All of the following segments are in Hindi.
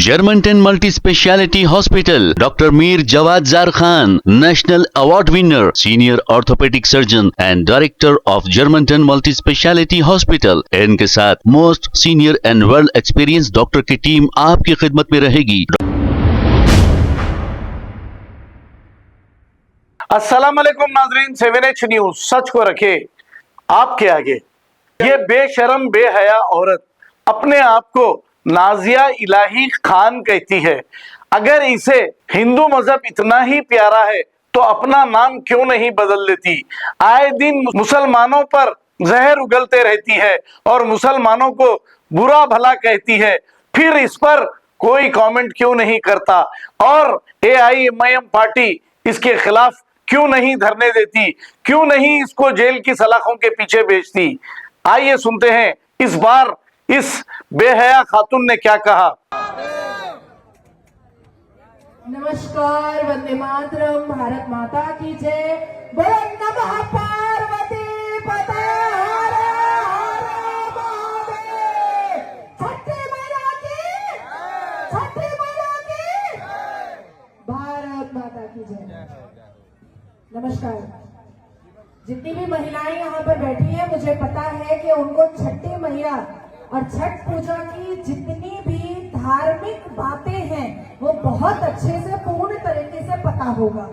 Germanton multi speciality hospital, doctor Mir Jawad jar Khan, national award winner, senior orthopaedic surgeon and director of Germanton multi speciality hospital. इनके साथ most senior and world experience doctor की टीम आपकी खिदमत में रहेगी। अस्सलाम वालेकुम नाजरीन, 7H न्यूज सच को रखे आपके आगे। ये बेशरम बेहया औरत अपने आप को नाजिया इलाही खान कहती है। अगर इसे हिंदू मजहब इतना ही प्यारा है तो अपना नाम क्यों नहीं बदल लेती। आए दिन मुसलमानों पर जहर उगलते रहती है और मुसलमानों को बुरा भला कहती है, फिर इस पर कोई कमेंट क्यों नहीं करता और AIMIM पार्टी इसके खिलाफ क्यों नहीं धरने देती, क्यों नहीं इसको जेल की सलाखों के पीछे भेजती। आइए सुनते हैं इस बार इस बेहया खातून ने क्या कहा। नमस्कार, वंदे मातरम, भारत माता की जय, बोलो नमः पार्वती पते हर हर महादेव। छठी मैया की, छठी मैया की, भारत माता की जय। नमस्कार। जितनी भी महिलाएं यहाँ पर बैठी हैं, मुझे पता है कि उनको छठी मैया और छठ पूजा की जितनी भी धार्मिक बातें हैं वो बहुत अच्छे से पूर्ण तरीके से पता होगा।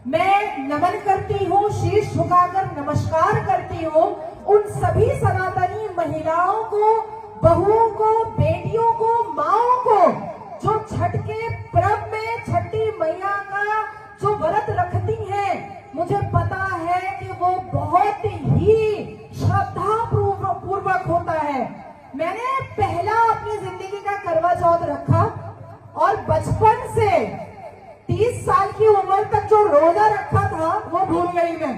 मैं नमन करती हूँ, शीश झुकाकर नमस्कार करती हूँ उन सभी सनातनी महिलाओं को, बहुओं को, बेटियों को, माओं को जो छठ के पर्व में छठी मैया का जो व्रत रखती हैं। मुझे पता है कि वो बहुत ही श्रद्धा पूर्वक होता है। मैंने पहला अपनी जिंदगी का करवा चौथ रखा और बचपन से 30 साल की उम्र तक जो रोजा रखा था वो भूल गई मैं,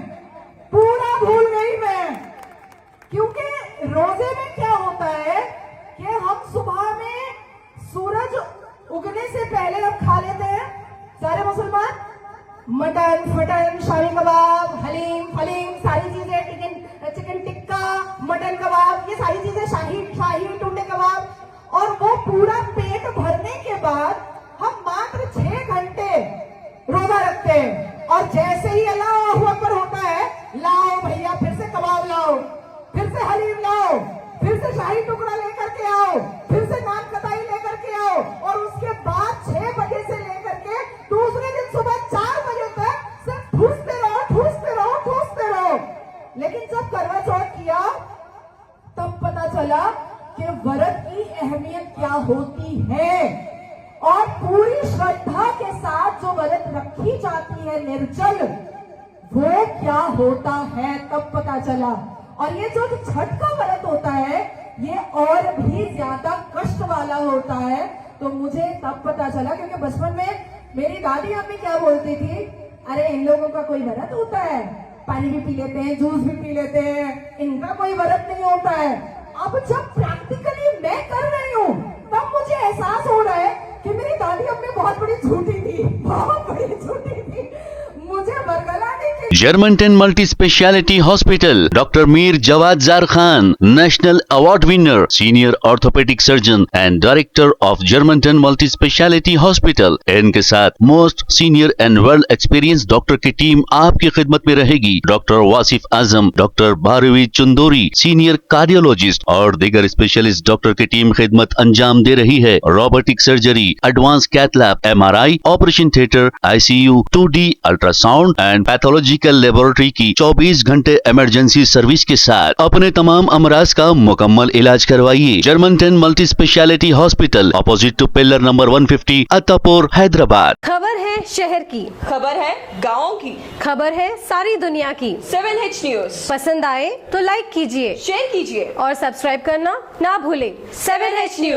पूरा भूल गई मैं। क्योंकि रोजे में क्या होता है कि हम सुबह में सूरज उगने से पहले हम खा लेते हैं सारे मुसलमान, मटन फटन, शाही कबाब, हलीम फलीम, सारी चीजें, चिकन टिक्का, मटन कबाब, ये सारी चीजें, शाही टुंडे कबाब। और वो पूरा पेट भरने के बाद हम मात्र 6 घंटे रोजा रखते हैं और जैसे ही अल्लाहु अकबर होता है, लाओ भैया फिर से कबाब लाओ, फिर से हलीम लाओ, फिर से शाही टुकड़ा लेकर के आओ, फिर से नान कताई लेकर के आओ और उसके बाद 6 बजे से लेकर के दूसरे दिन सुबह 4 बजे तक सिर्फ ठूसते रहो, ठूसते रहो, ठूसते रहो। लेकिन जब करवा चौथ किया तब पता चला कि व्रत की अहमियत क्या होती है और पूरी श्रद्धा के साथ जो व्रत रखी जाती है निर्जल, वो क्या होता है तब पता चला। और ये जो छठ का व्रत होता है ये और भी ज्यादा कष्ट वाला होता है। तो मुझे तब पता चला, क्योंकि बचपन में मेरी दादी अम्मी क्या बोलती थी, अरे इन लोगों का कोई व्रत होता है, पानी भी पी लेते हैं, जूस भी पी लेते हैं, इनका कोई व्रत नहीं होता है। अब जब प्रैक्टिकली मैं कर रही हूँ तब मुझे एहसास हो रहा है कि मेरी दादी अम्मी बहुत बड़ी झूठी थी, बहुत बड़ी झूठी थी। मुझे बरगलाने की Germantown multi speciality hospital, doctor Mir Jawad jar Khan, national award winner, senior orthopaedic surgeon and director of Germanton multi speciality hospital. इनके साथ most senior and world experience doctor की टीम आपकी खिदमत में रहेगी। Doctor Wasif Azam, doctor Bharvi Chandori, senior cardiologist और दीगर स्पेशलिस्ट डॉक्टर की टीम खिदमत अंजाम दे रही है। Robotic surgery, advance cath lab, MRI, operation theatre, ICU, 2D ultrasound and pathological laboratory की 24 घंटे इमरजेंसी सर्विस के साथ अपने तमाम अमराज का मुकम्मल इलाज करवाइए। Germanton multi speciality hospital, opposite to pillar number 150, Attapur, Hyderabad. खबर है शहर की, खबर है गाँव की, खबर है सारी दुनिया की। 7H न्यूज पसंद आए तो लाइक कीजिए, शेयर कीजिए और सब्सक्राइब करना ना भूलें। 7H news.